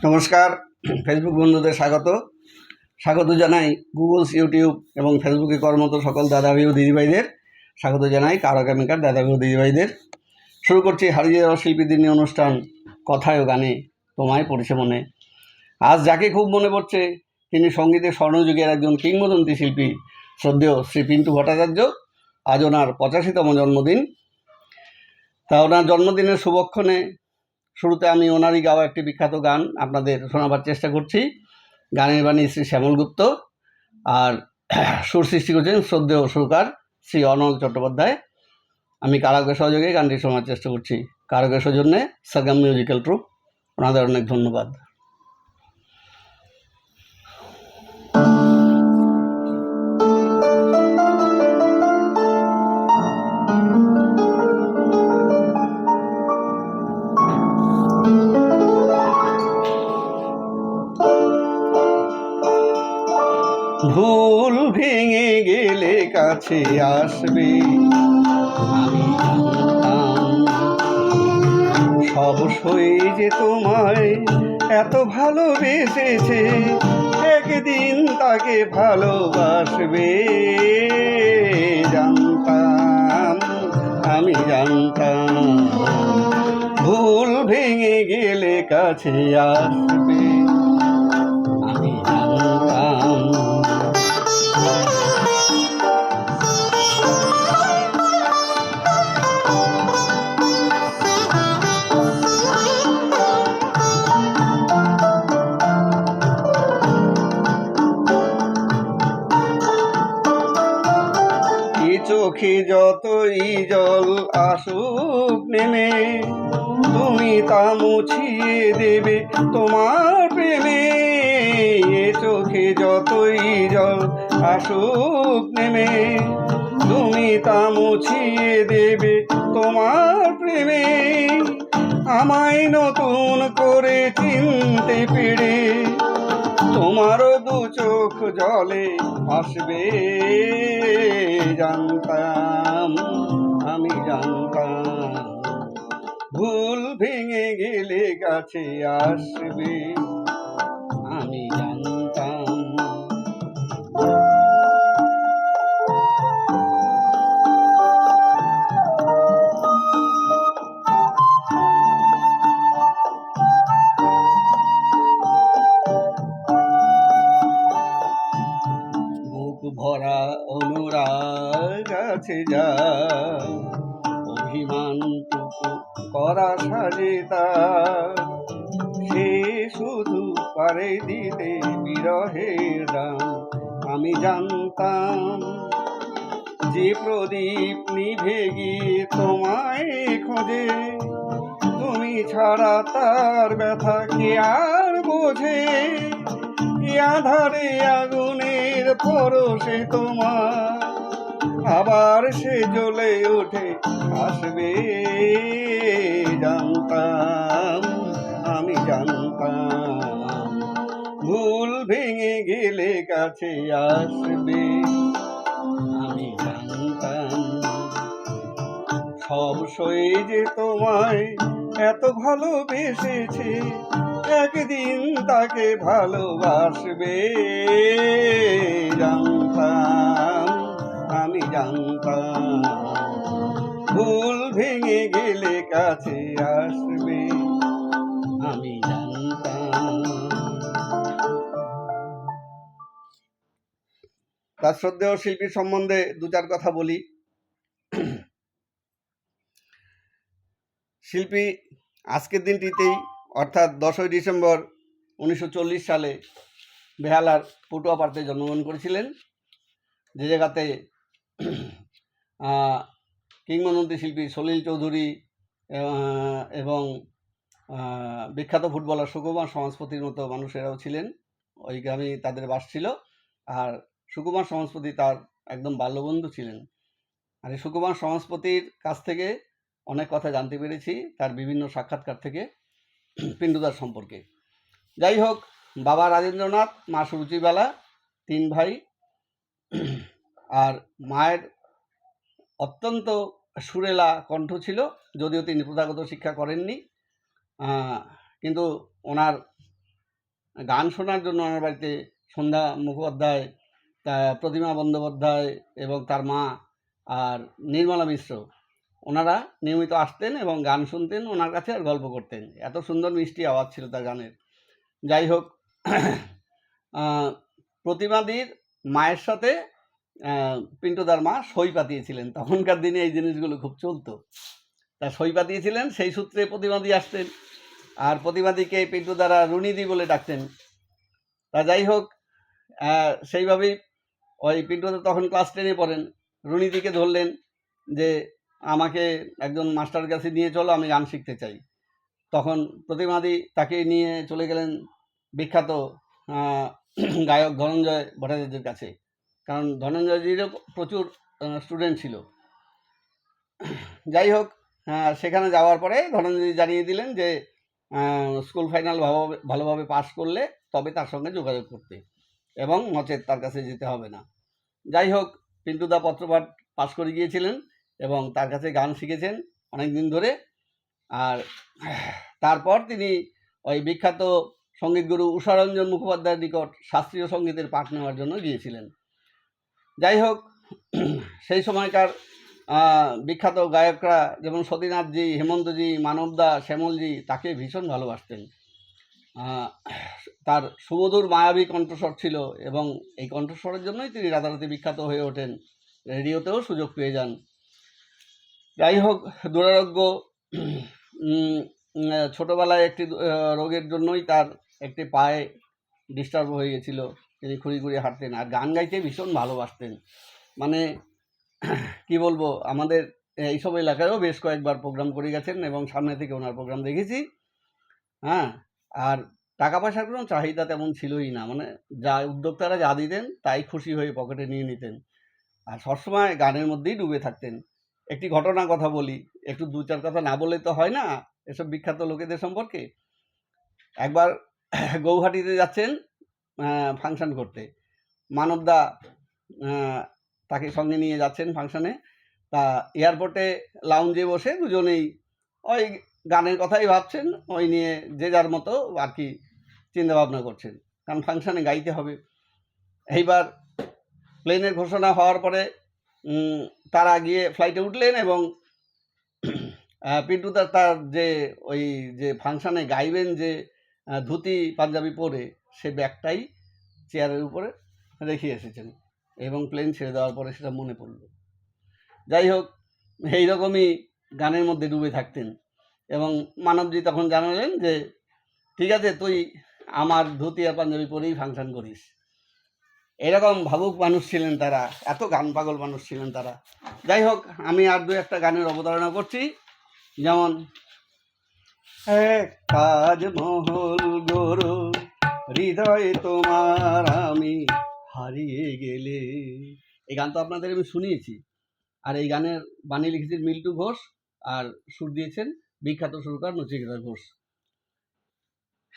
নমস্কার, ফেসবুক বন্ধুদের স্বাগত জানাই। গুগলস, ইউটিউব এবং ফেসবুকে কর্মরত সকল দাদাভাই ও দিদিভাইদের স্বাগত জানাই। কারাগামিকার দাদাভাই ও দিদিভাইদের শুরু করছি হারিয়ে যাওয়া শিল্পীদের নিয়ে অনুষ্ঠান কথায় ও গানে তোমায় পড়েছে মনে। আজ যাকে খুব মনে পড়ছে তিনি সঙ্গীতের স্বর্ণযুগের একজন কিংবদন্তি শিল্পী, শ্রদ্ধেয় শ্রী পিন্টু ভট্টাচার্য। আজ ওনার 85তম জন্মদিন। তা ওনার জন্মদিনের শুভক্ষণে শুরুতে আমি ওনারই গাওয়া একটি বিখ্যাত গান আপনাদের শোনাবার চেষ্টা করছি। গানের বাণী শ্রী শ্যামল গুপ্ত, আর সুর সৃষ্টি করেছেন শ্রদ্ধেয় সুরকার শ্রী অনল চট্টোপাধ্যায়। আমি কারাগের সহযোগে গানটি শোনার চেষ্টা করছি। কারাগের সৌজন্যে সাগাম মিউজিক্যাল ট্রুপ, ওনাদের অনেক ধন্যবাদ। ভুল ভেঙে গেলে কাছে আসবে, আমি জানতাম সব সই যে তোমায় এত ভালোবেসেছে, একদিন তাকে ভালোবাসবে। জানতাম, আমি জানতাম ভুল ভেঙে গেলে কাছে আসবে, আমি জানতাম। চোখে যতই জল আসুক নেমে, তুমি তা মুছিয়ে দেবে তোমার প্রেমে। চোখে যতই জল আসুক নেমে, তুমি তা মুছিয়ে দেবে তোমার প্রেমে। আমায় নতুন করে চিনতে পেরে তোমারও দু চোখ জলে আসবে। জানতাম, আমি জানতাম ভুল ভেঙে গেলে কাছে আসবে, আমি জানতাম। ভরা অনুরাগ আছে যা, অভিমানটুকু করা সাজে তার, সে শুধু পারে দিতে বিরহের দাম। আমি জানতাম যে প্রদীপ নিভে গিয়ে তোমায় খোঁজে, তুমি ছাড়া তার ব্যথা কে আর বোঝে। আধারে আগুনের পরশে তোমার আবার সে জ্বলে ওঠে আসবে। জানতাম, আমি জানতাম ভুল ভেঙে গেলে কাছে আসবে, আমি জানতাম সব সয়ে যে তোমায় এত ভালোবেসেছে, একদিন তাকে ভালোবাসবে। জানতাম, আমি জানতাম ভুল ভেঙে গেলে কাছে আসবে, আমি জানতাম। তার শ্রদ্ধেয় শিল্পীর সম্বন্ধে দু চার কথা বলি। শিল্পী আজকের দিনটিতেই অর্থাৎ 10ই ডিসেম্বর 1940 সালে বেহালার পটুয়াপাড়াতে জন্মগ্রহণ করেছিলেন, যে জায়গাতে কিংবদন্তি শিল্পী সলিল চৌধুরী এবং বিখ্যাত ফুটবলার সুকুমার সমাজপতির মতো মানুষেরাও ছিলেন। ওই গ্রামে তাদের বাস ছিল। আর সুকুমার সমাজপতি তার একদম বাল্যবন্ধু ছিলেন। আর এই সুকুমার সমাজপতির কাছ থেকে অনেক কথা জানতে পেরেছি, তার বিভিন্ন সাক্ষাৎকার থেকে পিন্টুদার সম্পর্কে। যাই হোক, বাবা রাজেন্দ্রনাথ, মা সুরুচিবালা, 3 ভাই। আর মায়ের অত্যন্ত সুরেলা কণ্ঠ ছিল, যদিও তিনি প্রথাগত শিক্ষা করেননি, কিন্তু ওনার গান শোনার জন্য ওনার বাড়িতে সন্ধ্যা মুখোপাধ্যায়, প্রতিমা বন্দ্যোপাধ্যায় এবং তার মা আর নির্মলা মিশ্র ওনারা নিয়মিত আসতেন এবং গান শুনতেন ওনার কাছে আর গল্প করতেন। এত সুন্দর মিষ্টি আওয়াজ ছিল তার গানের। যাই হোক, প্রতিমাদির মায়ের সাথে পিন্টুদার মা সই পাতিয়েছিলেন। তখনকার দিনে এই জিনিসগুলো খুব চলতো। তা সই পাতিয়েছিলেন, সেই সূত্রে প্রতিমাদি আসতেন। আর প্রতিমাদিকে পিন্টুদারা রুনিদি বলে ডাকতেন। তা যাই হোক, সেইভাবেই ওই পিন্টুদা তখন ক্লাস 10-এ পড়েন। রুনিদিকে ধরলেন যে আমাকে একজন মাস্টারের কাছে নিয়ে চলো, আমি গান শিখতে চাই। তখন প্রতিমাদি তাকে নিয়ে চলে গেলেন বিখ্যাত গায়ক ধনঞ্জয় ভট্টাচার্যের কাছে, কারণ ধনঞ্জয়জিরও প্রচুর স্টুডেন্ট ছিল। যাই হোক, সেখানে যাওয়ার পরে ধনঞ্জয়জি জানিয়ে দিলেন যে স্কুল ফাইনাল ভালোভাবে পাশ করলে তবে তার সঙ্গে যোগাযোগ করতে, এবং নচেত তার কাছে যেতে হবে না। যাই হোক, পিন্টুদা পত্রপাঠ পাশ করে গিয়েছিলেন এবং তার কাছে গান শিখেছেন অনেক দিন ধরে। আর তারপর তিনি ওই বিখ্যাত সঙ্গীতগুরু উষারঞ্জন মুখোপাধ্যায়ের নিকট শাস্ত্রীয় সঙ্গীতের পাঠ নেওয়ার জন্য গিয়েছিলেন। যাই হোক, সেই সময়কার বিখ্যাত গায়করা যেমন সতীনাথজি, হেমন্তজি, মানবদা, শ্যামলজি তাকে ভীষণ ভালোবাসতেন। তার সুমধুর মায়াবী কণ্ঠস্বর ছিল এবং এই কণ্ঠস্বরের জন্যই তিনি রাতারাতি বিখ্যাত হয়ে ওঠেন, রেডিওতেও সুযোগ পেয়ে যান। যাই হোক, দুরারোগ্য ছোটোবেলায় একটি রোগের জন্যই তার একটি পায়ে ডিস্টার্ব হয়ে গেছিল, তিনি খুঁড়ি খুঁড়ি হাঁটতেন আর গান গাইতে ভীষণ ভালোবাসতেন। মানে কি বলবো, আমাদের এইসব এলাকায়ও বেশ কয়েকবার প্রোগ্রাম করে গেছেন এবং সামনে থেকে ওনার প্রোগ্রাম দেখেছি। হ্যাঁ, আর টাকা পয়সার কোনো চাহিদা তেমন ছিলই না, মানে যা উদ্যোক্তারা যা দিতেন তাই খুশি হয়ে পকেটে নিয়ে নিতেন, আর সবসময় গানের মধ্যেই ডুবে থাকতেন। একটি ঘটনার কথা বলি, একটু দু চার কথা না বললে তো হয় না এসব বিখ্যাত লোকেদের সম্পর্কে। একবার গৌহাটিতে যাচ্ছেন ফাংশন করতে, মানবদা তাকে সঙ্গে নিয়ে যাচ্ছেন ফাংশনে। তা এয়ারপোর্টে লাউঞ্জে বসে দুজনেই ওই গানের কথাই ভাবছেন, ওই নিয়ে যে যার মতো আর কি চিন্তাভাবনা করছেন, কারণ ফাংশনে গাইতে হবে। এইবার প্লেনের ঘোষণা হওয়ার পরে তারা গিয়ে ফ্লাইটে উঠলেন এবং পিন্টুদা তার যে ফাংশনে গাইবেন যে ধুতি পাঞ্জাবি পরে সে ব্যাগটাই চেয়ারের উপরে রেখে এসেছেন এবং প্লেন ছেড়ে দেওয়ার পরে সেটা মনে পড়ল। যাই হোক, এইরকমই গানের মধ্যে ডুবে থাকতেন এবং মানবজি তখন জানালেন যে ঠিক আছে, তুই আমার ধুতি আর পাঞ্জাবি পরেই ফাংশন করিস। এরকম ভাবুক মানুষ ছিলেন তারা, এত গান পাগল মানুষ ছিলেন তারা। যাই হোক, আমি আর দু একটা গানের অবতারণা করছি, যেমন তাজমহল গরু হৃদয়ে তোমার আমি হারিয়ে গেলে। এই গান তো আপনাদের আমি শুনিয়েছি, আর এই গানের বাণী লিখেছেন মিল্টু ঘোষ আর সুর দিয়েছেন বিখ্যাত সুরকার নচিকেতা ঘোষ।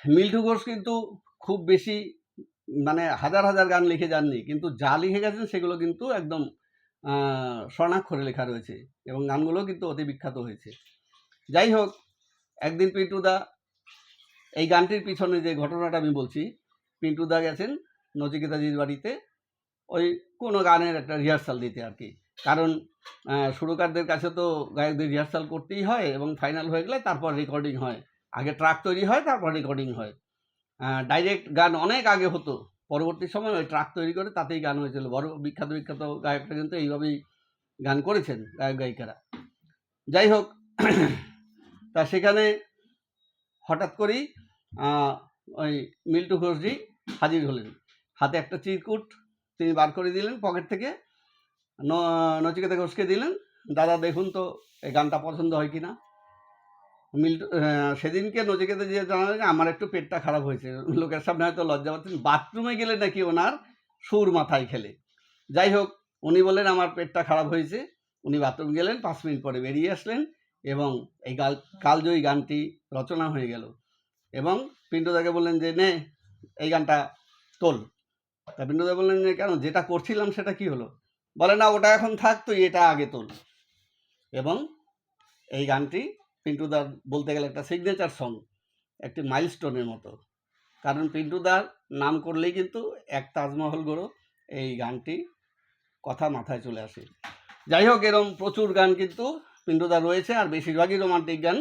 মিল্টু ঘোষ কিন্তু খুব বেশি মানে হাজার হাজার গান লিখে যাননি, কিন্তু যা লিখে গেছেন সেগুলো কিন্তু একদম স্বর্ণাক্ষরে লেখা রয়েছে এবং গানগুলো কিন্তু অতি বিখ্যাত হয়েছে। যাই হোক, একদিন পিন্টুদা, এই গানটির পিছনে যে ঘটনাটা আমি বলছি, পিন্টুদা গেছেন নচিকেতাজির বাড়িতে ওই কোনো গানের একটা রিহার্সাল দিতে আর কি, কারণ সুরকারদের কাছে তো গায়কদের রিহার্সাল করতেই হয় এবং ফাইনাল হয়ে গেলে তারপর রেকর্ডিং হয়। আগে ট্রাক তৈরি হয়, তারপর রেকর্ডিং হয়। ডাইরেক্ট গান অনেক আগে হতো, পরবর্তী সময় ওই ট্রাক তৈরি করে তাতেই গান হয়েছিল। বড় বিখ্যাত বিখ্যাত গায়করা কিন্তু এইভাবেই গান করেছেন, গায়ক গায়িকারা। যাই হোক, তা সেখানে হঠাৎ করেই ওই মিল্টু ঘোষজি হাজির হলেন, হাতে একটা চিরকুট তিনি বার করে দিলেন পকেট থেকে, নচিকেতা ঘোষকে দিলেন, দাদা দেখুন তো এই গানটা পছন্দ হয় কি না। মিল্টু সেদিনকে নচিকেতা যে জানালেন আমার একটু পেটটা খারাপ হয়েছে, লোকের সামনে হয়তো লজ্জা পাচ্ছেন, বাথরুমে গেলে নাকি ওনার সুর মাথায় খেলে। যাই হোক, উনি বললেন আমার পেটটা খারাপ হয়েছে, উনি বাথরুম গেলেন, 5 মিনিট পরে বেরিয়ে আসলেন এবং এই কালজয়ী গানটি রচনা হয়ে গেল। এবং পিন্টুদাকে বললেন যে নে এই গানটা তোল। তা পিন্টুদা বললেন যে কেন, যেটা করছিলাম সেটা কি হলো? বলে না, ওটা এখন থাক, তুই এটা আগে তোল। এবং এই গানটি পিন্টুদার বলতে গেলে একটা সিগনেচার সং, একটি মাইলস্টোনের মতো, কারণ পিন্টুদার নাম করলেই কিন্তু এক তাজমহল গড়ো এই গানটি কথা মাথায় চলে আসে। যাই হোক, এরকম প্রচুর গান কিন্তু পিন্টুদার রয়েছে, আর বেশিরভাগই রোমান্টিক গান।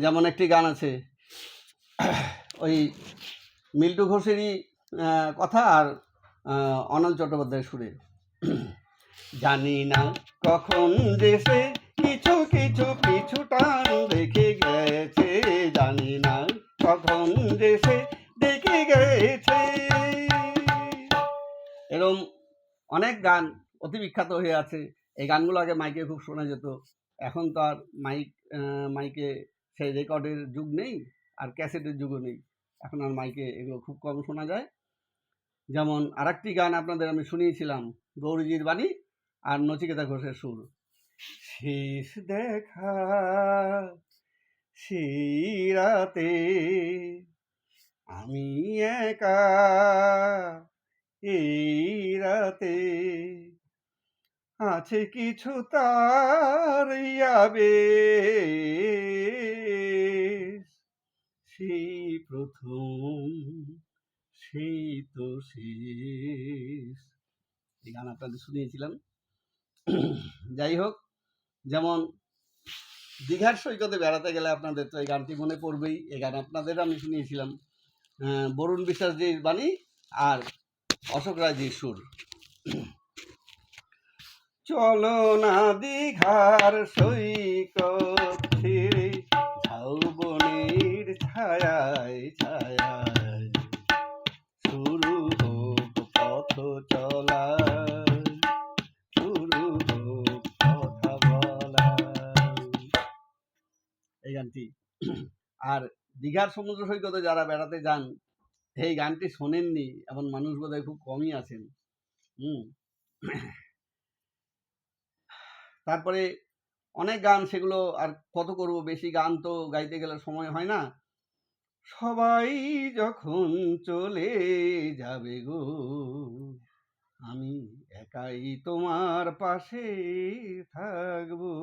যেমন একটি গান আছে ওই মিল্টু ঘোষেরই কথা আর অনল চট্টোপাধ্যায়ের সুরে। জানি না কখন দেশে কিছু কিছু পিছু টান দেখে গেছে, জানি না কখন দেশে দেখে গেছে। এরকম অনেক গান অতি বিখ্যাত হয়ে আছে। এই গানগুলো আগে মাইকে খুব শোনা যেত, এখন তো আর মাইকে সেই রেকর্ডের যুগ নেই, আর ক্যাসেটের যুগও নেই, এখন আর মাইকে এগুলো খুব কম শোনা যায়। যেমন আরেকটি গান আপনাদের আমি শুনিয়েছিলাম, গৌরীজির বাণী আর নচিকেতা ঘোষের সুর। শেষ দেখা সেই রাতে আমি একা এই রাতে, আছে কিছু তার আবেশ, সেই প্রথম সেই তো শেষ। এই গান আপনাদের শুনিয়েছিলাম। যাই হোক, যেমন দীঘার সৈকতে বেড়াতে গেলে আপনাদের তো এই গানটি মনে পড়বেই। এই গান আপনাদের আমি শুনিয়েছিলাম, বরুণ বিশ্বাসজির বাণী আর অশোক রায়জির সুর। চলো না দীঘার সৈকত ছেড়ে ঝাউবনের ছায়ায় ছায়ায়, শুরু হোক পথ চলা, শুরু হোক কথা বলা। এই গানটি। আর দীঘার সমুদ্র সৈকতে যারা বেড়াতে যান এই গানটি শোনেননি এমন মানুষ বোধহয় খুব কমই আছেন। তারপরে অনেক গান, সেগুলো আর কত করব, বেশি গান তো গাইতে গেলে সময় হয় না। সবাই যখন চলে যাবে গো, আমি একাই তোমার পাশে থাকবো,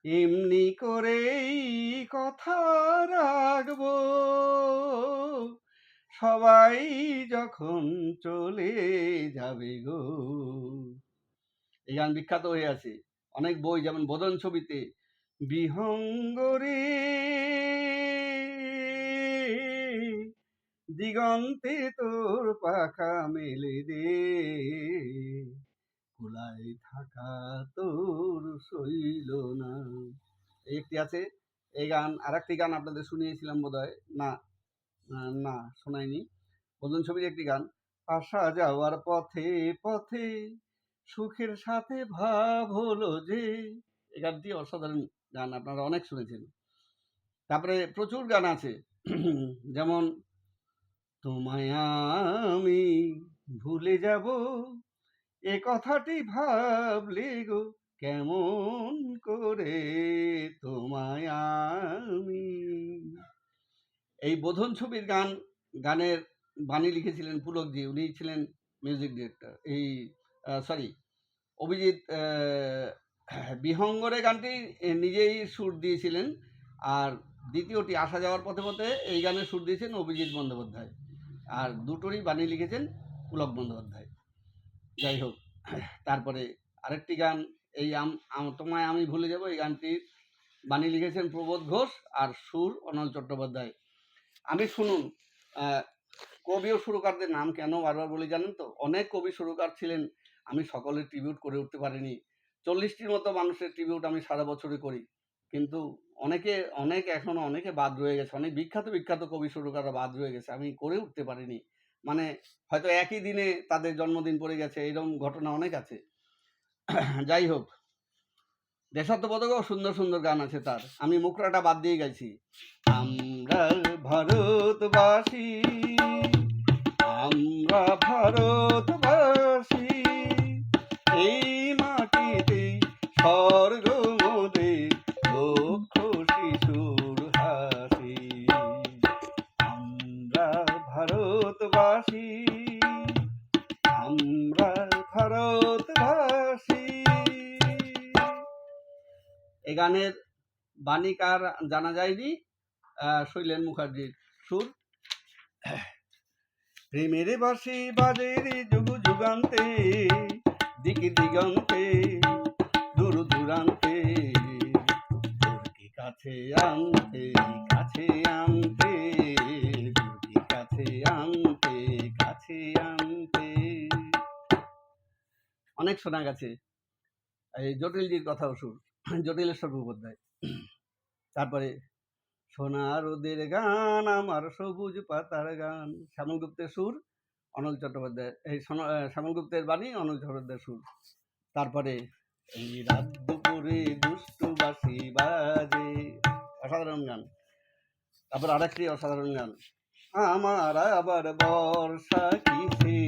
এমনি করেই কথা রাখবো, সবাই যখন চলে যাবে গো। এই গান বিখ্যাত হয়ে আছে অনেক বই, যেমন বোধন ছবিতে বিহঙ্গরে দিগন্তে তোর পাখা মেলে দে, কুলায় থাকা তোর সইল না। একটি আছে এই গান। আর একটি গান আপনাদের শুনিয়েছিলাম বোধহয়, না না শোনাইনি, বোধন ছবির একটি গান, আসা যাওয়ার পথে পথে সুখের সাথে ভাব হলো যে। এই গানটি অসাধারণ গান, আপনারা অনেক শুনেছেন। তারপরে প্রচুর গান আছে, যেমন তোমায় আমি ভুলে যাব এ কথাটি ভাবলে গো, কেমন করে তোমায় আমি। এই বোধন ছবির গানের বাণী লিখেছিলেন পুলকজি, উনি ছিলেন মিউজিক ডিরেক্টর। এই সরি, অভিজিৎ বিহঙ্গরে গানটি নিজেই সুর দিয়েছিলেন, আর দ্বিতীয়টি আসা যাওয়ার পথে পথে এই গানের সুর দিয়েছেন অভিজিৎ বন্দ্যোপাধ্যায়, আর দুটোরই বাণী লিখেছেন পুলক বন্দ্যোপাধ্যায়। যাই হোক, তারপরে আরেকটি গান, এই তোমায় আমি ভুলে যাব, এই গানটির বাণী লিখেছেন প্রবোধ ঘোষ আর সুর অনল চট্টোপাধ্যায়। আমি শুনুন, কবি ও সুরকারদের নাম কেন বারবার বলি জানেন তো? অনেক কবি সুরকার ছিলেন, আমি সকলের ট্রিবিউট করে উঠতে পারিনি। 40টির মতো মানুষের ট্রিবিউট আমি সারা বছরই করি, কিন্তু এখনো অনেকে বাদ রয়ে গেছে, অনেক বিখ্যাত কবি সুরকাররা বাদ রয়ে গেছে, আমি করে উঠতে পারিনি। মানে হয়তো একই দিনে তাদের জন্মদিন পড়ে গেছে, এরকম ঘটনা অনেক আছে। যাই হোক, দেশাত্মবোধকও সুন্দর সুন্দর গান আছে তার, আমি মুখরাটা বাদ দিয়ে গেছি। আমরা ভারতবাসী, আমরা ভারতবাসী, এই মাটিতে স্বর্গ মোদের লক্ষ শিশুর হাসি। আমরা ভারতবাসী, আমরা ভারতবাসী। এই গানের বাণী কার জানা যায়নি, শৈলেন মুখার্জির সুর। প্রেমের বাঁশি বাজে রে যুগ যুগান্তে, দিকে দিগন্তে, দূর দূরান্তে, তোরকে কাছে আনতে, কাছে আনতে, তোরকে কাছে আনতে, কাছে আনতে। অনেক শোনা গেছে এই জটিলজির কথাও সুর, জটিলেশ্বর মুখোপাধ্যায়। তারপরে সোনা রোদের গান আমার সবুজ পাতার গান, শ্যামল গুপ্তের সুর, অনিল চট্টোপাধ্যায়, এই শ্যামল গুপ্তের বাণী, অনিল চট্টোপাধ্যায়ের সুর। তারপরে এই রাত দুপুরে দুষ্টু বাঁশি বাজে, অসাধারণ গান। তারপর আরেকটি অসাধারণ গান, আমার আবার বর্ষা কিসে,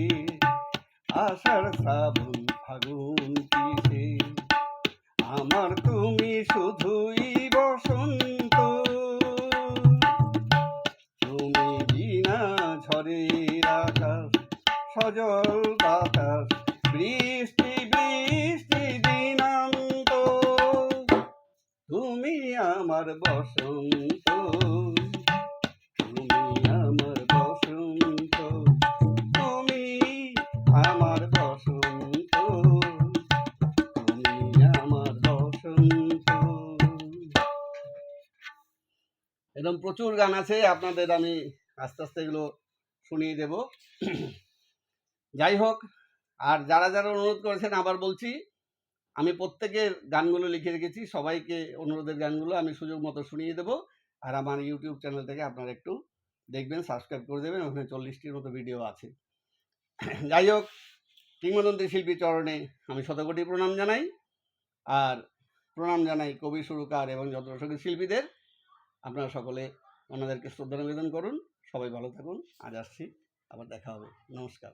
আষাঢ় শ্রাবণ ফাগুন কিসে, আমার তুমি শুধুই বসন্ত, তুমি বিনা ঝড়ের আকাশ, সজল বাতাস, বৃষ্টি বৃষ্টি দিনান্ত, তুমি আমার বসন্ত, তুমি আমার বসন্ত, তুমি আমার বসন্ত, তুমি আমার বসন্ত। এরকম প্রচুর গান আছে, আপনাদের আমি আস্তে আস্তে এগুলো শুনিয়ে দেব। যাই হোক, আর যারা যারা অনুরোধ করেছেন আবার বলছি, আমি প্রত্যেকের গানগুলো লিখে রেখেছি, সবাইকে অনুরোধের গানগুলো আমি সুযোগ মতো শুনিয়ে দেবো। আর আমার ইউটিউব চ্যানেল থেকে আপনারা একটু দেখবেন, সাবস্ক্রাইব করে দেবেন, ওখানে 40টির মতো ভিডিও আছে। যাই হোক, কিংবদন্তি শিল্পী চরণে আমি শতকোটি প্রণাম জানাই, আর প্রণাম জানাই কবি, সুরকার এবং যত সঙ্গীত শিল্পীদের। আপনারা সকলে ওনাদেরকে শ্রদ্ধা নিবেদন করুন। সবাই ভালো থাকুন। আজ আসছি, আবার দেখা হবে। নমস্কার।